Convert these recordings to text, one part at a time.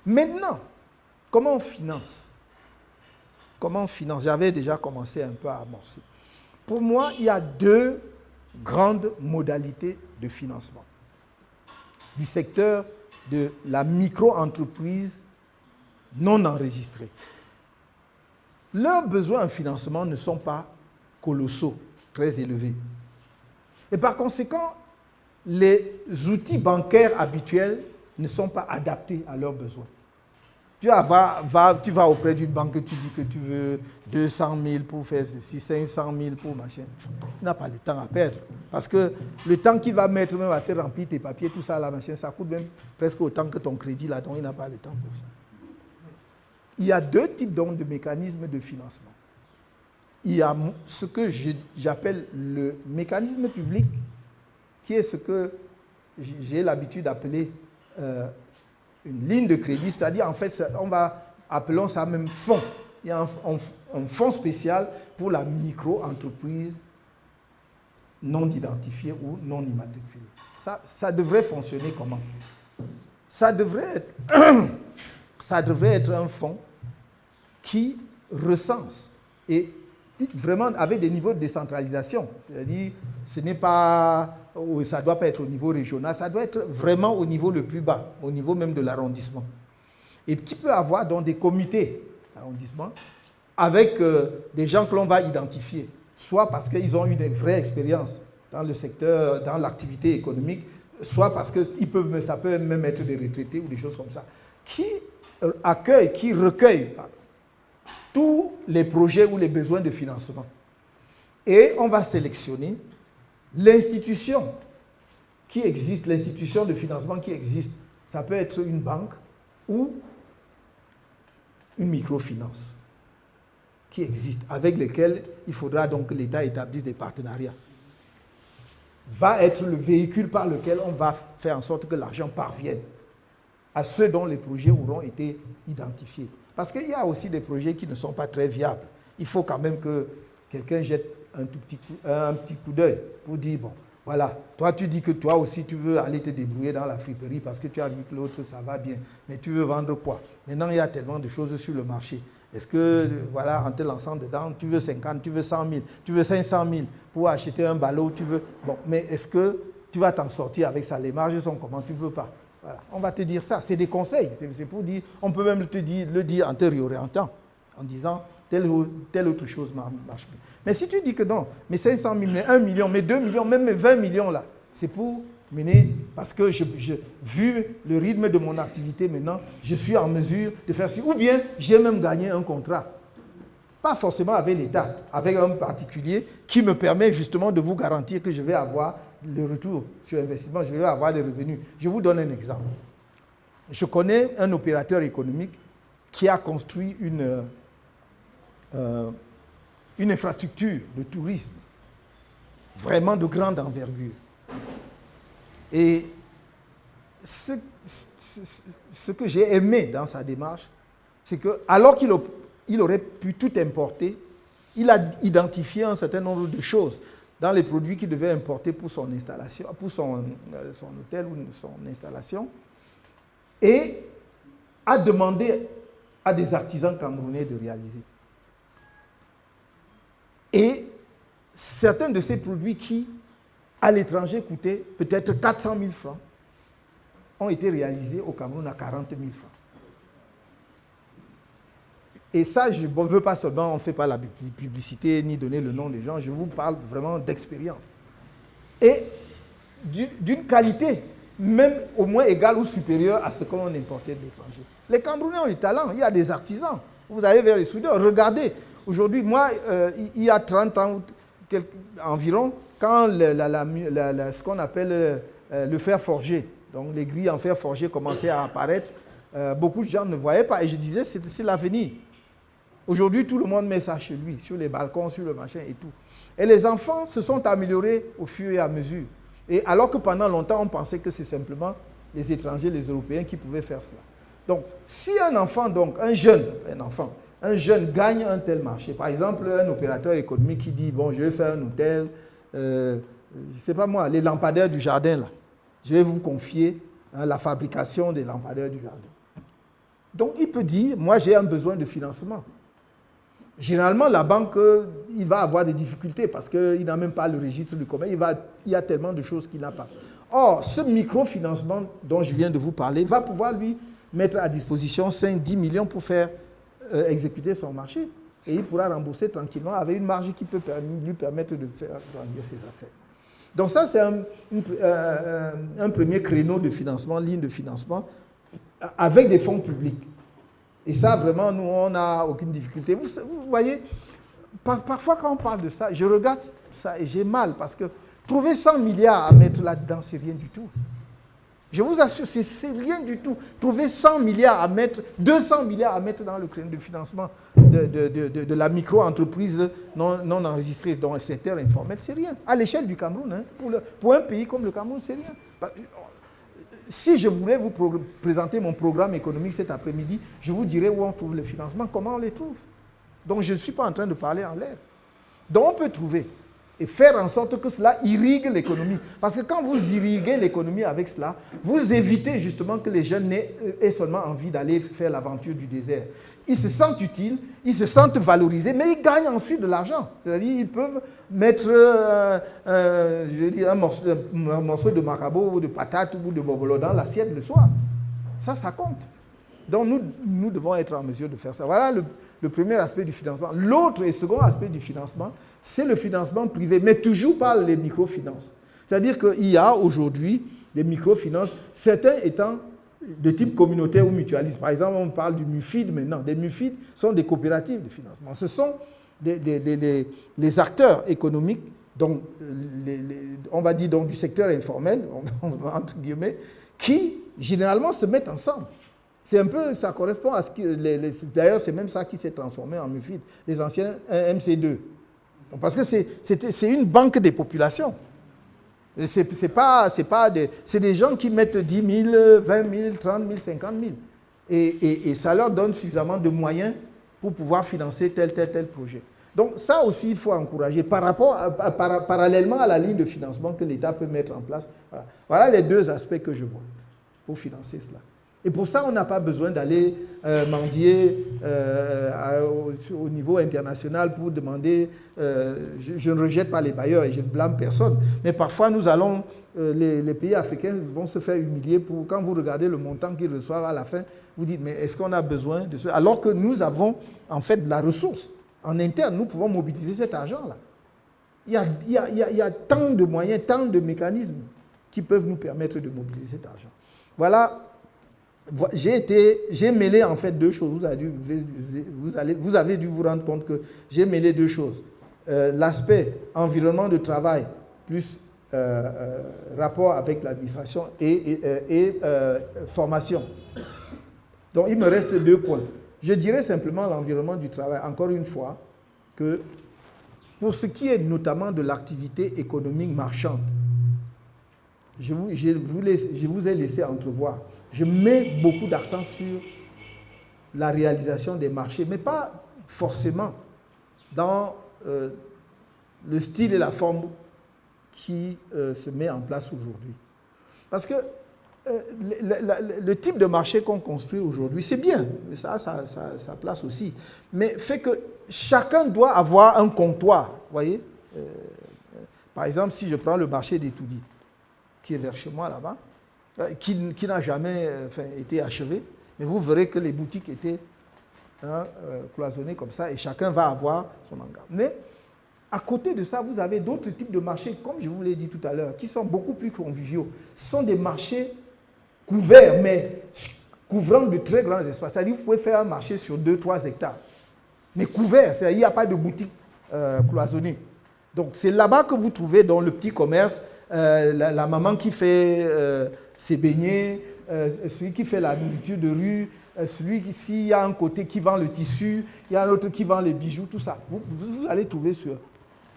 Maintenant, comment on finance? Comment on finance? J'avais déjà commencé un peu à amorcer. Pour moi, il y a deux grandes modalités de financement du secteur de la micro-entreprise non enregistrée. Leurs besoins en financement ne sont pas colossaux, très élevés. Et par conséquent, les outils bancaires habituels ne sont pas adaptés à leurs besoins. Tu vas auprès d'une banque, tu dis que tu veux 200 000 pour faire ceci, 500 000 pour machin. Tu n'as pas le temps à perdre. Parce que le temps qu'il va mettre même à te remplir tes papiers, tout ça, là, machin, ça coûte même presque autant que ton crédit, là, donc il n'a pas le temps pour ça. Il y a deux types donc de mécanismes de financement. Il y a ce que j'appelle le mécanisme public, qui est ce que j'ai l'habitude d'appeler une ligne de crédit, c'est-à-dire en fait, appelons ça même fonds. Il y a un fonds spécial pour la micro-entreprise non identifiée ou non immatriculée. Ça devrait fonctionner comment? Ça devrait être un fonds qui recense et vraiment avec des niveaux de décentralisation. C'est-à-dire, ça ne doit pas être au niveau régional, ça doit être vraiment au niveau le plus bas, au niveau même de l'arrondissement. Et qui peut avoir donc des comités d'arrondissement avec des gens que l'on va identifier, soit parce qu'ils ont une vraie expérience dans le secteur, dans l'activité économique, soit parce que ça peut même être des retraités ou des choses comme ça, qui recueillent tous les projets ou les besoins de financement. Et on va sélectionner l'institution qui existe, l'institution de financement qui existe. Ça peut être une banque ou une microfinance qui existe, avec lesquelles il faudra donc que l'État établisse des partenariats. Va être le véhicule par lequel on va faire en sorte que l'argent parvienne à ceux dont les projets auront été identifiés. Parce qu'il y a aussi des projets qui ne sont pas très viables. Il faut quand même que quelqu'un jette un petit coup d'œil pour dire, bon, voilà, toi tu dis que toi aussi tu veux aller te débrouiller dans la friperie parce que tu as vu que l'autre ça va bien, mais tu veux vendre quoi? Maintenant il y a tellement de choses sur le marché. Est-ce que, voilà, en te lançant dedans, tu veux 50, tu veux 100 000, tu veux 500 000 pour acheter un ballot, tu veux... Bon, mais est-ce que tu vas t'en sortir avec ça? Les marges sont comment? Tu ne veux pas. Voilà. On va te dire ça. C'est des conseils. C'est pour dire... On peut même le dire en te réorientant, en disant telle autre chose marche bien. Mais si tu dis que non, mais 500 000, mais 1 million, mais 2 millions, même mes 20 millions là, c'est pour mener, parce que vu le rythme de mon activité maintenant, je suis en mesure de faire ci. Ou bien, j'ai même gagné un contrat. Pas forcément avec l'État, avec un particulier qui me permet justement de vous garantir que je vais avoir le retour sur investissement, je vais avoir des revenus. Je vous donne un exemple. Je connais un opérateur économique qui a construit une infrastructure de tourisme vraiment de grande envergure. Et ce que j'ai aimé dans sa démarche, c'est que alors qu'il aurait pu tout importer, il a identifié un certain nombre de choses dans les produits qu'il devait importer pour son installation, pour son hôtel ou son installation, et a demandé à des artisans camerounais de réaliser. Et certains de ces produits qui, à l'étranger, coûtaient peut-être 400 000 francs, ont été réalisés au Cameroun à 40 000 francs. Et ça, je ne veux pas seulement, on ne fait pas la publicité ni donner le nom des gens, je vous parle vraiment d'expérience. Et d'une qualité, même au moins égale ou supérieure à ce qu'on importait de l'étranger. Les Camerounais ont du talent, il y a des artisans. Vous allez vers les soudeurs, regardez. Aujourd'hui, moi, il y a 30 ans environ, quand ce qu'on appelle le fer forgé, donc les grilles en fer forgé commençaient à apparaître, beaucoup de gens ne voyaient pas. Et je disais, c'est l'avenir. Aujourd'hui, tout le monde met ça chez lui, sur les balcons, sur le machin et tout. Et les enfants se sont améliorés au fur et à mesure. Et alors que pendant longtemps, on pensait que c'est simplement les étrangers, les Européens qui pouvaient faire cela. Donc, si un enfant, donc un jeune gagne un tel marché, par exemple, un opérateur économique qui dit, bon, je vais faire un hôtel, je ne sais pas moi, les lampadaires du jardin, là, je vais vous confier la fabrication des lampadaires du jardin. Donc, il peut dire, moi, j'ai un besoin de financement. Généralement, la banque, il va avoir des difficultés parce qu'il n'a même pas le registre du commerce. Il y a tellement de choses qu'il n'a pas. Or, ce microfinancement dont je viens de vous parler va pouvoir lui mettre à disposition 5-10 millions pour faire exécuter son marché. Et il pourra rembourser tranquillement avec une marge qui peut lui permettre de faire grandir ses affaires. Donc ça, c'est un premier créneau de financement, ligne de financement, avec des fonds publics. Et ça, vraiment, nous, on n'a aucune difficulté. Vous voyez, parfois quand on parle de ça, je regarde ça et j'ai mal parce que trouver 100 milliards à mettre là-dedans, c'est rien du tout. Je vous assure, c'est rien du tout. Trouver 100 milliards à mettre, 200 milliards à mettre dans le créneau de financement de la micro-entreprise non enregistrée dans le secteur informel, c'est rien. À l'échelle du Cameroun, hein, pour un pays comme le Cameroun, c'est rien. Si je voulais vous présenter mon programme économique cet après-midi, je vous dirais où on trouve le financement, comment on les trouve. Donc je ne suis pas en train de parler en l'air. Donc on peut trouver et faire en sorte que cela irrigue l'économie. Parce que quand vous irriguez l'économie avec cela, vous évitez justement que les jeunes aient seulement envie d'aller faire l'aventure du désert. Ils se sentent utiles, ils se sentent valorisés, mais ils gagnent ensuite de l'argent. C'est-à-dire ils peuvent mettre un morceau de marabout ou de patate ou de bobolo dans l'assiette le soir. Ça compte. Donc nous devons être en mesure de faire ça. Voilà le premier aspect du financement. L'autre et second aspect du financement, c'est le financement privé, mais toujours par les microfinances. C'est-à-dire qu'il y a aujourd'hui des microfinances, certains étant de type communautaire ou mutualiste. Par exemple, on parle du MUFID maintenant. Des MUFID sont des coopératives de financement. Ce sont les acteurs économiques, donc, on va dire donc, du secteur informel, entre guillemets, qui généralement se mettent ensemble. C'est un peu, ça correspond à ce que, d'ailleurs c'est même ça qui s'est transformé en MUFID, les anciens MC2. Parce que c'est une banque des populations. C'est des gens qui mettent 10 000, 20 000, 30 000, 50 000. Et ça leur donne suffisamment de moyens pour pouvoir financer tel projet. Donc ça aussi, il faut encourager parallèlement à la ligne de financement que l'État peut mettre en place. Voilà les deux aspects que je vois pour financer cela. Et pour ça, on n'a pas besoin d'aller mendier au niveau international pour demander... je ne rejette pas les bailleurs et je ne blâme personne. Mais parfois, nous allons... les pays africains vont se faire humilier pour... Quand vous regardez le montant qu'ils reçoivent à la fin, vous dites, mais est-ce qu'on a besoin de ça? Alors que nous avons, en fait, de la ressource. En interne, nous pouvons mobiliser cet argent-là. Il y a tant de moyens, tant de mécanismes qui peuvent nous permettre de mobiliser cet argent. Voilà... J'ai mêlé en fait deux choses. Vous avez dû vous rendre compte que j'ai mêlé deux choses. L'aspect environnement de travail plus rapport avec l'administration et formation. Donc il me reste deux points. Je dirais simplement l'environnement du travail, encore une fois, que pour ce qui est notamment de l'activité économique marchande, je vous ai laissé entrevoir. Je mets beaucoup d'accent sur la réalisation des marchés, mais pas forcément dans le style et la forme qui se met en place aujourd'hui. Parce que le type de marché qu'on construit aujourd'hui, c'est bien, ça place aussi, mais fait que chacun doit avoir un comptoir, voyez. Par exemple, si je prends le marché d'Etoudi, qui est vers chez moi là-bas, qui n'a jamais été achevé, mais vous verrez que les boutiques étaient cloisonnées comme ça et chacun va avoir son hangar. Mais à côté de ça, vous avez d'autres types de marchés, comme je vous l'ai dit tout à l'heure, qui sont beaucoup plus conviviaux. Ce sont des marchés couverts, mais couvrant de très grands espaces. C'est-à-dire que vous pouvez faire un marché sur 2-3 hectares, mais couvert, c'est-à-dire qu'il n'y a pas de boutique cloisonnée. Donc c'est là-bas que vous trouvez dans le petit commerce la maman qui fait ses beignets, celui qui fait la nourriture de rue, s'il y a un côté qui vend le tissu, il y a un autre qui vend les bijoux, tout ça. Vous allez trouver sur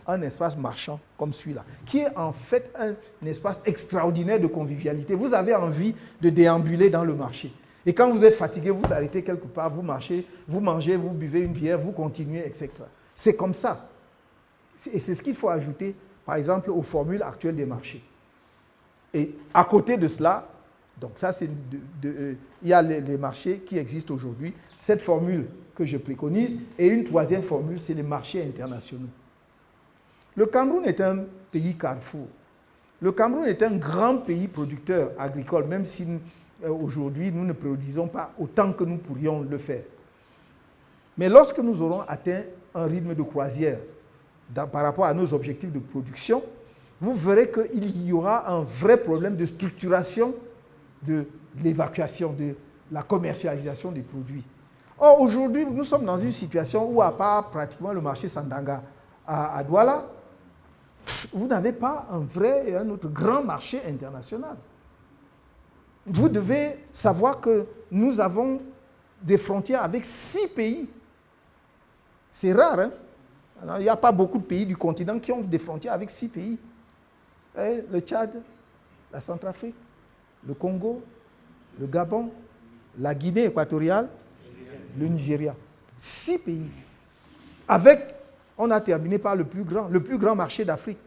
un espace marchand comme celui-là, qui est en fait un espace extraordinaire de convivialité. Vous avez envie de déambuler dans le marché. Et quand vous êtes fatigué, vous arrêtez quelque part, vous marchez, vous mangez, vous buvez une bière, vous continuez, etc. C'est comme ça. Et c'est ce qu'il faut ajouter, par exemple, aux formules actuelles des marchés. Et à côté de cela, Donc ça, il y a les marchés qui existent aujourd'hui. Cette formule que je préconise. Et une troisième formule, c'est les marchés internationaux. Le Cameroun est un pays carrefour. Le Cameroun est un grand pays producteur agricole, même si aujourd'hui nous ne produisons pas autant que nous pourrions le faire. Mais lorsque nous aurons atteint un rythme de croisière par rapport à nos objectifs de production, vous verrez qu'il y aura un vrai problème de structuration de l'évacuation, de la commercialisation des produits. Or, aujourd'hui, nous sommes dans une situation où, à part pratiquement le marché Sandanga à Douala, vous n'avez pas un vrai et un autre grand marché international. Vous devez savoir que nous avons des frontières avec 6 pays. C'est rare, hein? Alors, il n'y a pas beaucoup de pays du continent qui ont des frontières avec 6 pays. Le Tchad, la Centrafrique, le Congo, le Gabon, la Guinée équatoriale, le Nigeria. 6 pays. On a terminé par le plus grand marché d'Afrique.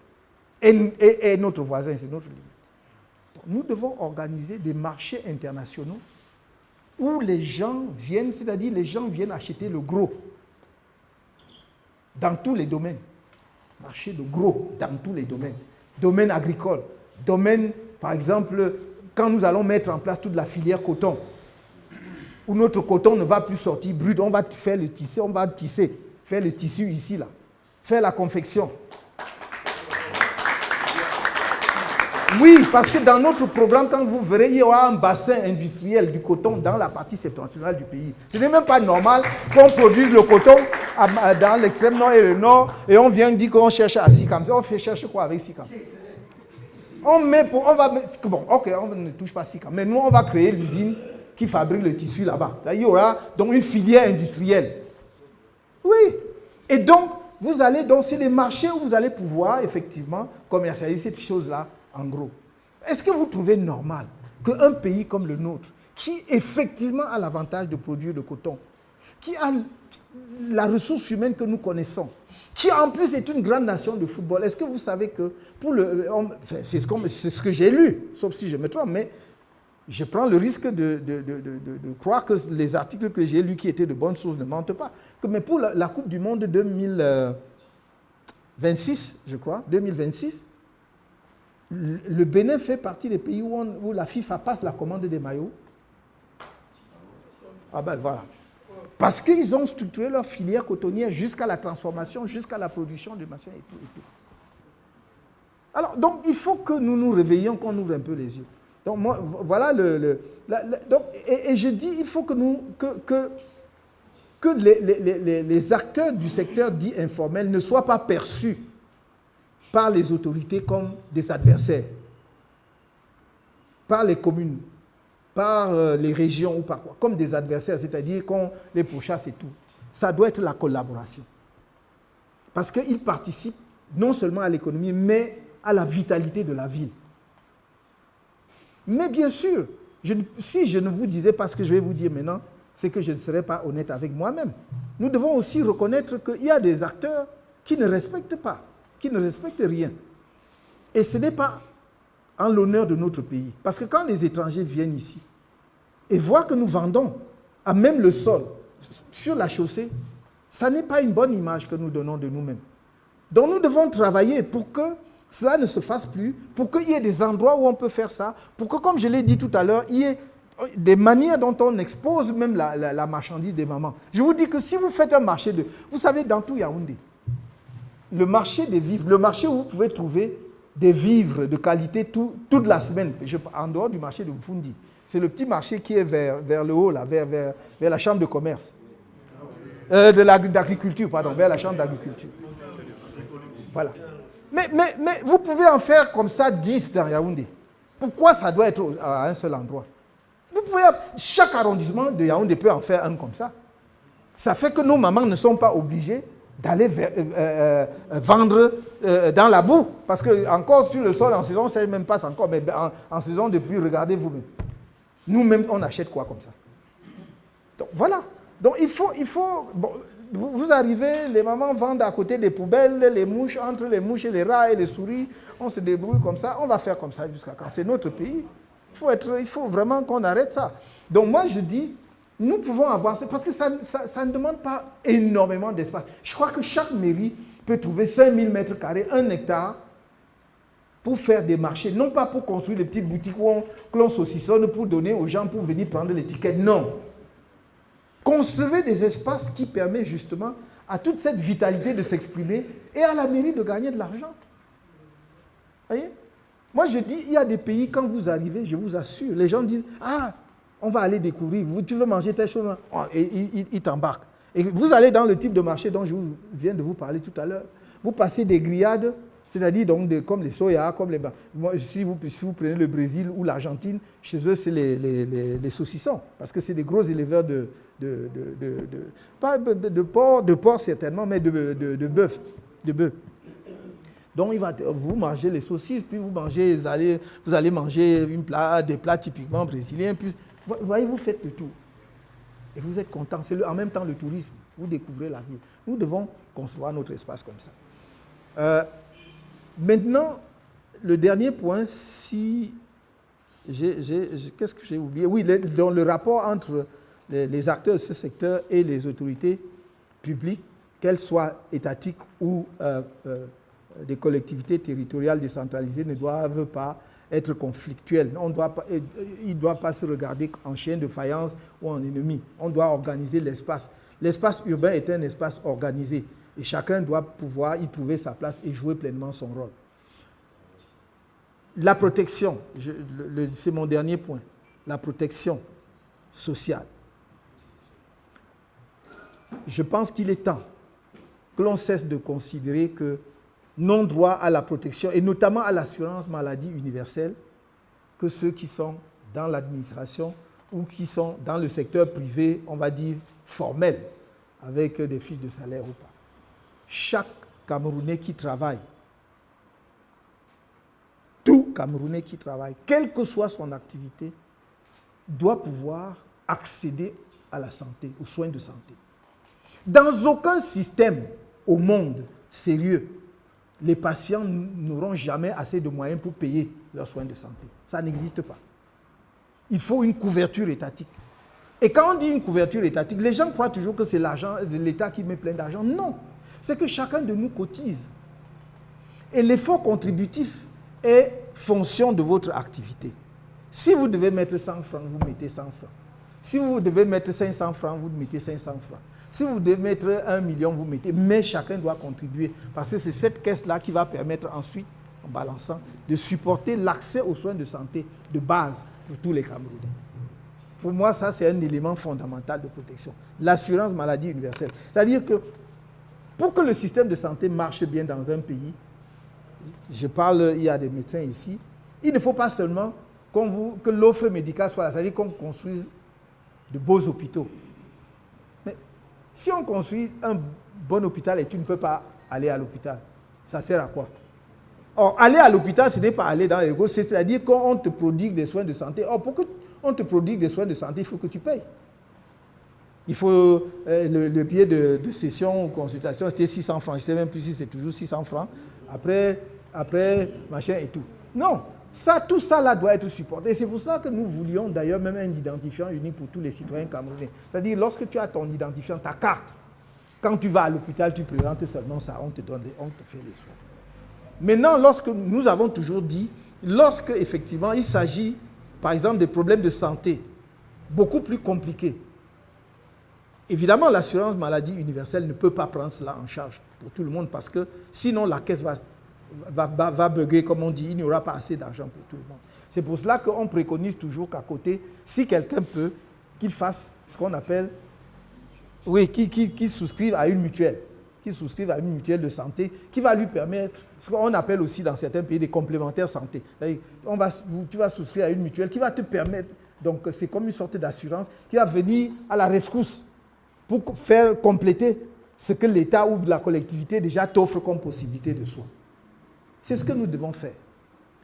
Et notre voisin, c'est notre limite. Nous devons organiser des marchés internationaux où les gens viennent, c'est-à-dire les gens viennent acheter le gros dans tous les domaines. Marché de gros dans tous les domaines. Domaine agricole, domaine, par exemple, quand nous allons mettre en place toute la filière coton, où notre coton ne va plus sortir brut, on va faire le tisser, on va tisser, faire le tissu ici, là, faire la confection. Oui, parce que dans notre programme, quand vous verrez, il y aura un bassin industriel du coton dans la partie septentrionale du pays. Ce n'est même pas normal qu'on produise le coton dans l'extrême nord et le nord, et on vient dire qu'on cherche à Sikam. On fait chercher quoi avec Sikam? On ne touche pas Sikam, mais nous, on va créer l'usine qui fabrique le tissu là-bas. Là, il y aura donc une filière industrielle. Oui. Et donc, c'est les marchés où vous allez pouvoir effectivement commercialiser cette chose-là en gros. Est-ce que vous trouvez normal qu'un pays comme le nôtre, qui effectivement a l'avantage de produire le coton, qui a la ressource humaine que nous connaissons, qui en plus est une grande nation de football, est-ce que vous savez que c'est ce que j'ai lu, sauf si je me trompe, mais je prends le risque de croire que les articles que j'ai lus qui étaient de bonnes sources ne mentent pas. Mais pour la Coupe du Monde 2026, je crois, 2026, le Bénin fait partie des pays où la FIFA passe la commande des maillots. Ah ben voilà. Parce qu'ils ont structuré leur filière cotonnière jusqu'à la transformation, jusqu'à la production de machins et tout. Alors, donc, il faut que nous nous réveillions, qu'on ouvre un peu les yeux. Donc, moi, voilà et je dis, il faut que les acteurs du secteur dit informel ne soient pas perçus par les autorités comme des adversaires, par les communes, par les régions ou par quoi, comme des adversaires, c'est-à-dire qu'on les pourchasse et tout. Ça doit être la collaboration. Parce qu'ils participent non seulement à l'économie, mais à la vitalité de la ville. Mais bien sûr, si je ne vous disais pas ce que je vais vous dire maintenant, c'est que je ne serais pas honnête avec moi-même. Nous devons aussi reconnaître qu'il y a des acteurs qui ne respectent pas, qui ne respectent rien. Et ce n'est pas en l'honneur de notre pays. Parce que quand les étrangers viennent ici et voient que nous vendons à même le sol, sur la chaussée, ça n'est pas une bonne image que nous donnons de nous-mêmes. Donc nous devons travailler pour que cela ne se fasse plus, pour qu'il y ait des endroits où on peut faire ça, pour que, comme je l'ai dit tout à l'heure, il y ait des manières dont on expose même la marchandise des mamans. Je vous dis que si vous faites un marché vous savez, dans tout Yaoundé, le marché des vivres, le marché où vous pouvez trouver des vivres de qualité toute la semaine, en dehors du marché de Mfundi, c'est le petit marché qui est vers le haut, là, vers la chambre de commerce. D'agriculture, pardon, vers la chambre d'agriculture. Voilà. Mais vous pouvez en faire comme ça 10 dans Yaoundé. Pourquoi ça doit être à un seul endroit? Chaque arrondissement de Yaoundé peut en faire un comme ça. Ça fait que nos mamans ne sont pas obligées d'aller vendre dans la boue. Parce que encore sur le sol, en saison, ça ne même passe encore. Mais en saison de pluie, regardez vous-même. Nous-mêmes, on achète quoi comme ça? Donc voilà. Donc il faut vous arrivez, les mamans vendent à côté des poubelles, les mouches, entre les mouches et les rats et les souris, on se débrouille comme ça, on va faire comme ça jusqu'à quand? C'est notre pays. Il faut vraiment qu'on arrête ça. Donc moi, je dis, nous pouvons avoir... Parce que ça ne demande pas énormément d'espace. Je crois que chaque mairie peut trouver 5000 mètres carrés, 1 hectare, pour faire des marchés. Non pas pour construire des petites boutiques où l'on saucissonne pour donner aux gens pour venir prendre les tickets. Non. Concevez des espaces qui permettent justement à toute cette vitalité de s'exprimer et à la mairie de gagner de l'argent. Voyez? Moi, je dis, il y a des pays, quand vous arrivez, je vous assure, les gens disent, ah, on va aller découvrir, tu veux manger telle chose, et ils t'embarquent. Et vous allez dans le type de marché dont je viens de vous parler tout à l'heure. Vous passez des grillades, c'est-à-dire donc comme les soya, comme les... Moi, si vous prenez le Brésil ou l'Argentine, chez eux, c'est les saucissons, parce que c'est des gros éleveurs pas de porc certainement, mais de bœuf. Donc, vous mangez les saucisses, puis vous allez manger des plats typiquement brésiliens. Puis, vous voyez, vous faites le tour. Et vous êtes content. C'est en même temps le tourisme. Vous découvrez la ville. Nous devons concevoir notre espace comme ça. Maintenant, le dernier point, qu'est-ce que j'ai oublié? Oui, dans le rapport entre les acteurs de ce secteur et les autorités publiques, qu'elles soient étatiques ou des collectivités territoriales décentralisées, ne doivent pas être conflictuelles. Ils ne doivent pas se regarder en chien de faïence ou en ennemi. On doit organiser l'espace. L'espace urbain est un espace organisé et chacun doit pouvoir y trouver sa place et jouer pleinement son rôle. La protection, c'est mon dernier point, la protection sociale. Je pense qu'il est temps que l'on cesse de considérer que non-droit à la protection, et notamment à l'assurance maladie universelle, que ceux qui sont dans l'administration ou qui sont dans le secteur privé, on va dire, formel, avec des fiches de salaire ou pas. Chaque Camerounais qui travaille, tout Camerounais qui travaille, quelle que soit son activité, doit pouvoir accéder à la santé, aux soins de santé. Dans aucun système au monde sérieux, les patients n'auront jamais assez de moyens pour payer leurs soins de santé. Ça n'existe pas. Il faut une couverture étatique. Et quand on dit une couverture étatique, les gens croient toujours que c'est l'État qui met plein d'argent. Non, c'est que chacun de nous cotise. Et l'effort contributif est fonction de votre activité. Si vous devez mettre 100 francs, vous mettez 100 francs. Si vous devez mettre 500 francs, vous mettez 500 francs. Si vous devez mettre 1 million, vous mettez. Mais chacun doit contribuer. Parce que c'est cette caisse-là qui va permettre ensuite, en balançant, de supporter l'accès aux soins de santé de base pour tous les Camerounais. Pour moi, ça, c'est un élément fondamental de protection. L'assurance maladie universelle. C'est-à-dire que pour que le système de santé marche bien dans un pays, je parle, il y a des médecins ici, il ne faut pas seulement que l'offre médicale soit là, c'est-à-dire qu'on construise de beaux hôpitaux. Mais si on construit un bon hôpital et tu ne peux pas aller à l'hôpital, ça sert à quoi? Or, aller à l'hôpital, ce n'est pas aller dans les gosses, c'est-à-dire qu'on te prodigue des soins de santé. Or, pour qu'on te prodigue des soins de santé, il faut que tu payes. Il faut le billet de session ou consultation, c'était 600 francs. Je ne sais même plus si c'est toujours 600 francs. Après, machin et tout. Non, tout ça là doit être supporté. Et c'est pour ça que nous voulions d'ailleurs même un identifiant unique pour tous les citoyens camerounais. C'est-à-dire, lorsque tu as ton identifiant, ta carte, quand tu vas à l'hôpital, tu présentes seulement ça, on te fait les soins. Maintenant, nous avons toujours dit, lorsque effectivement il s'agit, par exemple, des problèmes de santé, beaucoup plus compliqués, évidemment, l'assurance maladie universelle ne peut pas prendre cela en charge pour tout le monde parce que sinon la caisse va bugger, comme on dit, il n'y aura pas assez d'argent pour tout le monde. C'est pour cela qu'on préconise toujours qu'à côté, si quelqu'un peut, qu'il fasse ce qu'on appelle, qu'il souscrive à une mutuelle, de santé, qui va lui permettre, ce qu'on appelle aussi dans certains pays des complémentaires santé. Tu vas souscrire à une mutuelle qui va te permettre, donc c'est comme une sorte d'assurance, qui va venir à la rescousse pour faire compléter ce que l'État ou la collectivité déjà t'offre comme possibilité de soins. C'est ce que nous devons faire.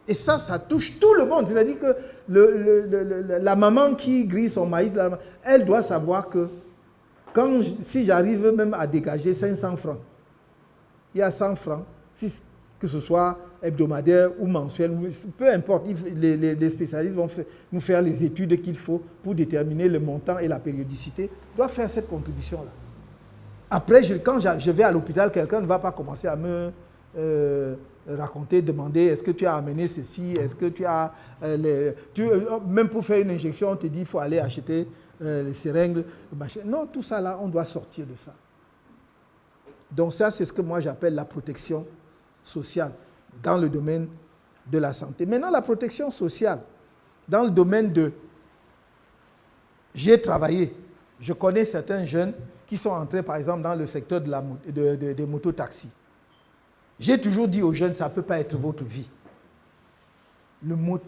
Et ça touche tout le monde. C'est-à-dire que la maman qui grille son maïs, elle doit savoir que si j'arrive même à dégager 500 francs, il y a 100 francs, que ce soit hebdomadaire ou mensuel, peu importe, les spécialistes vont nous faire les études qu'il faut pour déterminer le montant et la périodicité, doivent faire cette contribution-là. Après, quand je vais à l'hôpital, quelqu'un ne va pas commencer à me raconter, demander est-ce que tu as amené ceci, est-ce que tu as... même pour faire une injection, on te dit qu'il faut aller acheter les seringues. Non, tout ça là, on doit sortir de ça. Donc ça, c'est ce que moi j'appelle la protection sociale dans le domaine de la santé. Maintenant, la protection sociale dans le domaine de... J'ai travaillé, je connais certains jeunes qui sont entrés, par exemple, dans le secteur des mototaxis. J'ai toujours dit aux jeunes, ça ne peut pas être votre vie.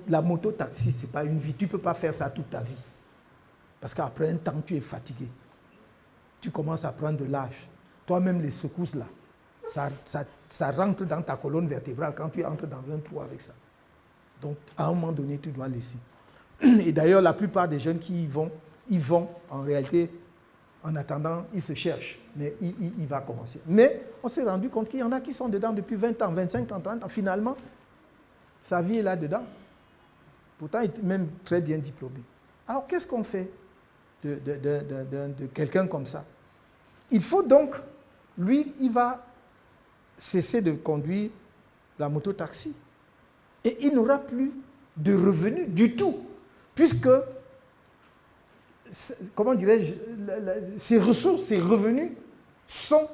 La mototaxi, ce n'est pas une vie. Tu ne peux pas faire ça toute ta vie. Parce qu'après un temps, tu es fatigué. Tu commences à prendre de l'âge. Toi-même, les secousses là, ça rentre dans ta colonne vertébrale quand tu entres dans un trou avec ça. Donc, à un moment donné, tu dois laisser. Et d'ailleurs, la plupart des jeunes qui y vont, en réalité, en attendant, ils se cherchent. Mais il va commencer. Mais on s'est rendu compte qu'il y en a qui sont dedans depuis 20 ans, 25 ans, 30 ans. Finalement, sa vie est là-dedans. Pourtant, il est même très bien diplômé. Alors, qu'est-ce qu'on fait de quelqu'un comme ça? Il faut donc, lui, il va cesser de conduire la moto-taxi. Et il n'aura plus de revenus du tout. Puisque, comment dirais-je, ses ressources, ses revenus sont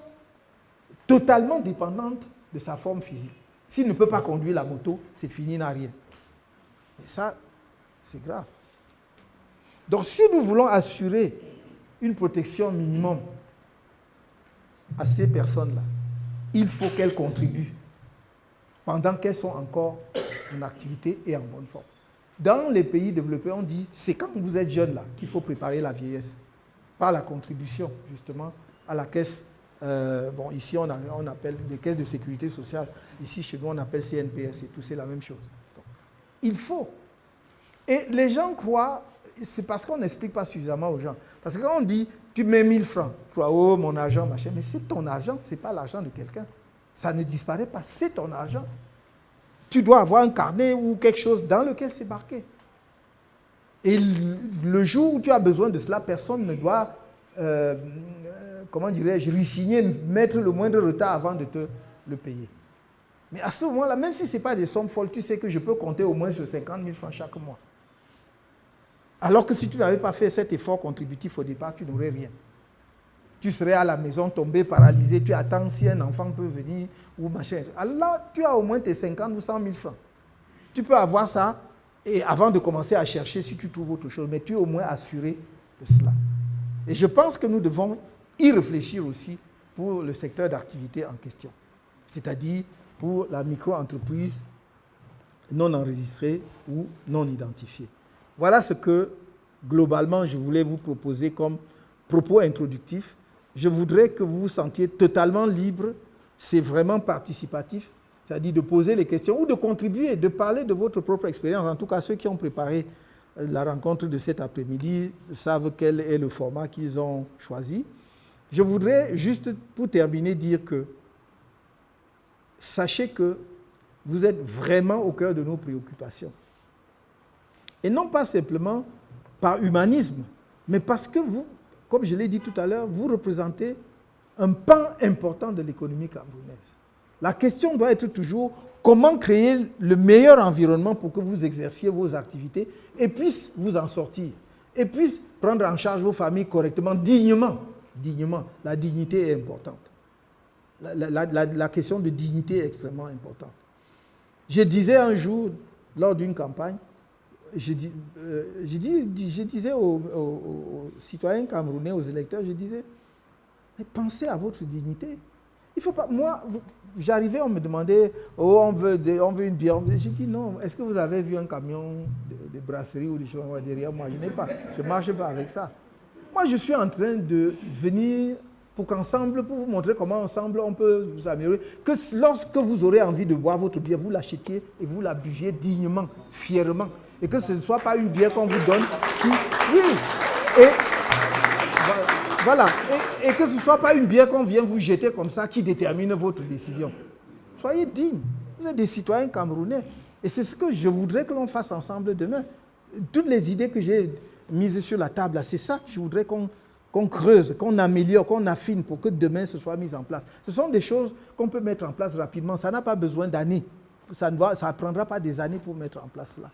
totalement dépendantes de sa forme physique. S'il ne peut pas conduire la moto, c'est fini, il n'a rien. Et ça, c'est grave. Donc, si nous voulons assurer une protection minimum à ces personnes-là, il faut qu'elles contribuent pendant qu'elles sont encore en activité et en bonne forme. Dans les pays développés, on dit, c'est quand vous êtes jeune là qu'il faut préparer la vieillesse, par la contribution justement à la caisse. Ici on appelle des caisses de sécurité sociale, ici chez nous on appelle CNPS et tout, c'est la même chose. Donc, il faut. Et les gens croient, c'est parce qu'on n'explique pas suffisamment aux gens. Parce que quand on dit, tu mets 1000 francs, tu crois, oh mon argent, machin, mais c'est ton argent, ce n'est pas l'argent de quelqu'un. Ça ne disparaît pas, c'est ton argent. Tu dois avoir un carnet ou quelque chose dans lequel c'est marqué. Et le jour où tu as besoin de cela, personne ne doit, comment dirais-je, resigner, mettre le moindre retard avant de te le payer. Mais à ce moment-là, même si ce n'est pas des sommes folles, tu sais que je peux compter au moins sur 50 000 francs chaque mois. Alors que si tu n'avais pas fait cet effort contributif au départ, tu n'aurais rien. Tu serais à la maison tombé, paralysé, tu attends si un enfant peut venir ou machin. Alors tu as au moins tes 50 ou 100 000 francs. Tu peux avoir ça et avant de commencer à chercher si tu trouves autre chose, mais tu es au moins assuré de cela. Et je pense que nous devons y réfléchir aussi pour le secteur d'activité en question, c'est-à-dire pour la micro-entreprise non enregistrée ou non identifiée. Voilà ce que, globalement, je voulais vous proposer comme propos introductifs. Je voudrais que vous vous sentiez totalement libre, c'est vraiment participatif, c'est-à-dire de poser les questions ou de contribuer, de parler de votre propre expérience. En tout cas, ceux qui ont préparé la rencontre de cet après-midi savent quel est le format qu'ils ont choisi. Je voudrais juste, pour terminer, dire que sachez que vous êtes vraiment au cœur de nos préoccupations. Et non pas simplement par humanisme, mais parce que vous, comme je l'ai dit tout à l'heure, vous représentez un pan important de l'économie camerounaise. La question doit être toujours comment créer le meilleur environnement pour que vous exerciez vos activités et puisse vous en sortir, et puisse prendre en charge vos familles correctement, dignement. Dignement. La dignité est importante. La question de dignité est extrêmement importante. Je disais un jour, lors d'une campagne, je disais aux citoyens camerounais, aux électeurs, je disais, mais pensez à votre dignité. Il faut pas, moi, j'arrivais, on me demandait, oh, on veut une bière. J'ai dit non, est-ce que vous avez vu un camion de brasserie ou des choses derrière moi? Je n'ai pas, je ne marche pas avec ça. Moi, je suis en train de venir pour qu'ensemble, pour vous montrer comment ensemble on peut vous améliorer, que lorsque vous aurez envie de boire votre bière, vous l'achetiez et vous la buviez dignement, fièrement. Et que ce ne soit pas une bière qu'on vous donne qui... Oui. Et voilà. Et que ce ne soit pas une bière qu'on vient vous jeter comme ça qui détermine votre décision. Soyez digne. Vous êtes des citoyens camerounais. Et c'est ce que je voudrais que l'on fasse ensemble demain. Toutes les idées que j'ai mises sur la table, c'est ça que je voudrais qu'on creuse, qu'on améliore, qu'on affine pour que demain ce soit mis en place. Ce sont des choses qu'on peut mettre en place rapidement. Ça n'a pas besoin d'années. Ça ne prendra pas des années pour mettre en place cela.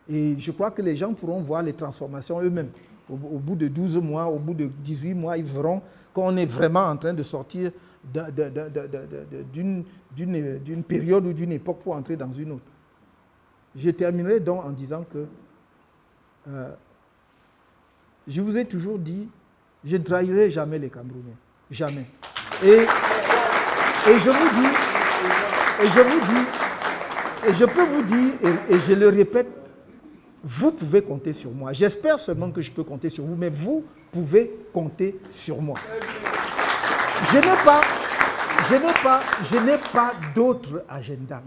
Et je crois que les gens pourront voir les transformations eux-mêmes. Au bout de 12 mois, au bout de 18 mois, ils verront qu'on est vraiment en train de sortir d'une période ou d'une époque pour entrer dans une autre. Je terminerai donc en disant que je vous ai toujours dit, je ne trahirai jamais les Camerounais. Jamais. Et je peux vous dire, et je le répète, vous pouvez compter sur moi. J'espère seulement que je peux compter sur vous, mais vous pouvez compter sur moi. Je n'ai pas d'autre agenda.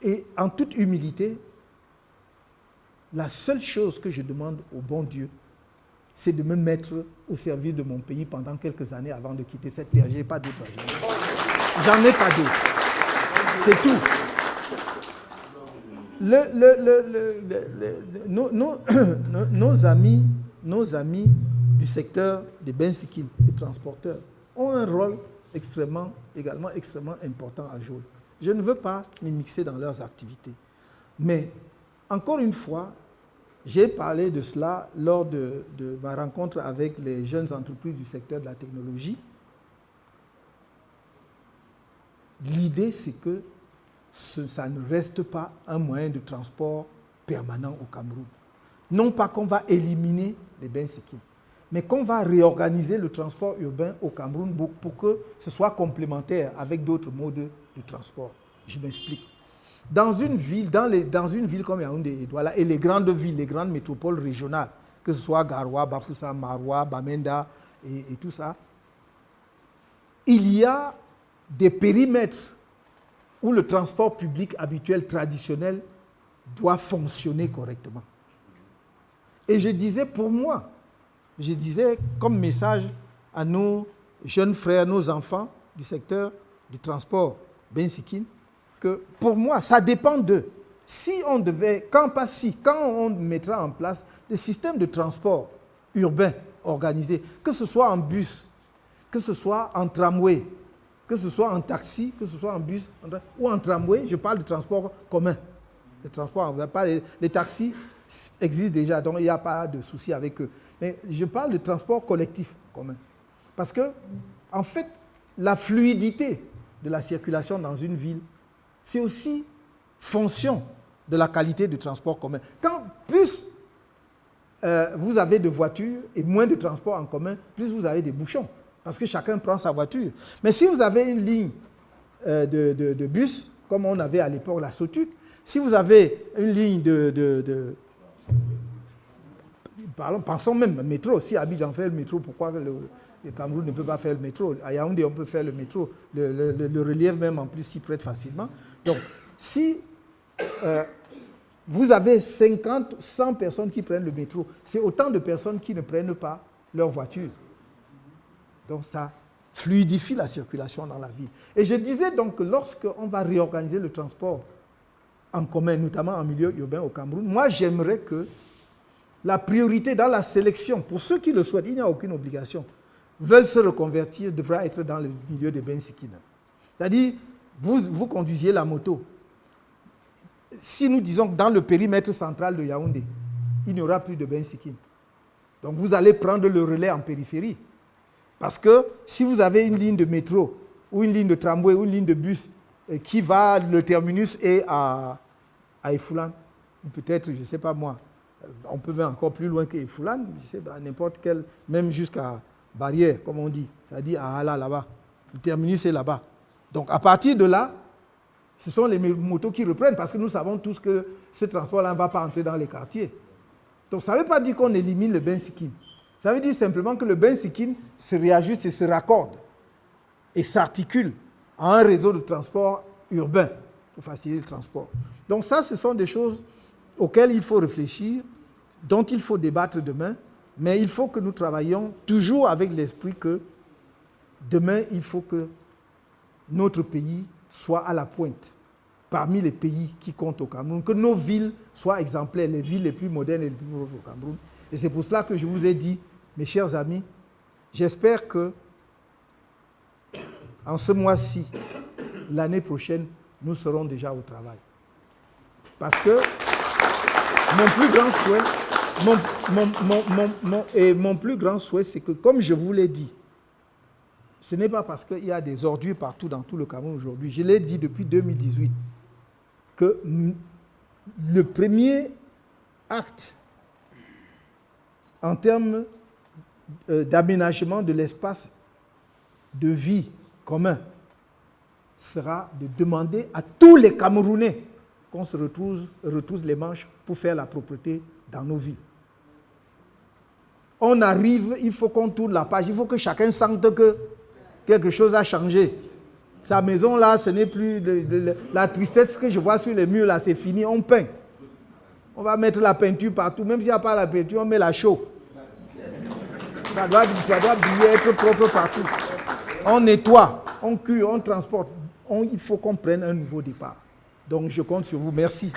Et en toute humilité, la seule chose que je demande au bon Dieu, c'est de me mettre au service de mon pays pendant quelques années avant de quitter cette terre. Je n'ai pas d'autre agenda. J'en ai pas d'autre. C'est tout. Nos amis du secteur des Bensikin, des transporteurs, ont un rôle également extrêmement important à jouer. Je ne veux pas m'y mixer dans leurs activités. Mais, encore une fois, j'ai parlé de cela lors de ma rencontre avec les jeunes entreprises du secteur de la technologie. L'idée, c'est que ça ne reste pas un moyen de transport permanent au Cameroun. Non pas qu'on va éliminer les Bensikin, mais qu'on va réorganiser le transport urbain au Cameroun pour que ce soit complémentaire avec d'autres modes de transport. Je m'explique. Dans une ville comme Yaoundé et Douala, et les grandes villes, les grandes métropoles régionales, que ce soit Garoua, Bafoussa, Maroua, Bamenda et tout ça, il y a des périmètres où le transport public habituel, traditionnel, doit fonctionner correctement. Et je disais pour moi, comme message à nos jeunes frères, nos enfants du secteur du transport Bensikin, que pour moi, ça dépend d'eux. Quand on mettra en place des systèmes de transport urbain organisés, que ce soit en bus, que ce soit en tramway, que ce soit en taxi, que ce soit en bus ou en tramway, je parle de transport commun. Les taxis existent déjà, donc il n'y a pas de souci avec eux. Mais je parle de transport collectif commun. Parce que, en fait, la fluidité de la circulation dans une ville, c'est aussi fonction de la qualité du transport commun. Quand plus vous avez de voitures et moins de transport en commun, plus vous avez des bouchons. Parce que chacun prend sa voiture. Mais si vous avez une ligne de bus, comme on avait à l'époque la Sotuc, si vous avez une ligne pensons même métro, si Abidjan fait le métro, pourquoi le Cameroun ne peut pas faire le métro? À Yaoundé, on peut faire le métro. Le relief même, en plus, s'y prête facilement. Donc, si vous avez 50, 100 personnes qui prennent le métro, c'est autant de personnes qui ne prennent pas leur voiture. Donc, ça fluidifie la circulation dans la ville. Et je disais donc que lorsqu'on va réorganiser le transport en commun, notamment en milieu urbain au Cameroun, moi, j'aimerais que la priorité dans la sélection, pour ceux qui le souhaitent, il n'y a aucune obligation, veulent se reconvertir, devra être dans le milieu des Bensikin. C'est-à-dire, vous conduisiez la moto. Si nous disons que dans le périmètre central de Yaoundé, il n'y aura plus de Bensikin. Donc vous allez prendre le relais en périphérie. Parce que si vous avez une ligne de métro, ou une ligne de tramway, ou une ligne de bus qui va, le terminus est à Efoulan, peut-être, je ne sais pas moi, on peut aller encore plus loin que Efoulan, je sais pas, n'importe quel, même jusqu'à Barrière, comme on dit, c'est-à-dire à Hala, là-bas. Le terminus est là-bas. Donc à partir de là, ce sont les motos qui reprennent, parce que nous savons tous que ce transport-là ne va pas entrer dans les quartiers. Donc ça ne veut pas dire qu'on élimine le Bensikin. Ça veut dire simplement que le Bensikin se réajuste et se raccorde et s'articule à un réseau de transport urbain pour faciliter le transport. Donc ça, ce sont des choses auxquelles il faut réfléchir, dont il faut débattre demain, mais il faut que nous travaillions toujours avec l'esprit que demain, il faut que notre pays soit à la pointe parmi les pays qui comptent au Cameroun, que nos villes soient exemplaires, les villes les plus modernes et les plus pauvres au Cameroun. Et c'est pour cela que je vous ai dit, mes chers amis, j'espère que en ce mois-ci, l'année prochaine, nous serons déjà au travail. Parce que mon plus grand souhait, c'est que, comme je vous l'ai dit, ce n'est pas parce qu'il y a des ordures partout dans tout le Cameroun aujourd'hui. Je l'ai dit depuis 2018 que le premier acte en termes d'aménagement de l'espace de vie commun sera de demander à tous les Camerounais qu'on se retrousse les manches pour faire la propreté dans nos villes. On arrive, il faut qu'on tourne la page, il faut que chacun sente que quelque chose a changé. Sa maison là, ce n'est plus la tristesse que je vois sur les murs là, c'est fini, on peint. On va mettre la peinture partout, même s'il n'y a pas la peinture, on met la chaux. Ça doit bien être propre partout. On nettoie, on cuit, on transporte. Il faut qu'on prenne un nouveau départ. Donc je compte sur vous. Merci.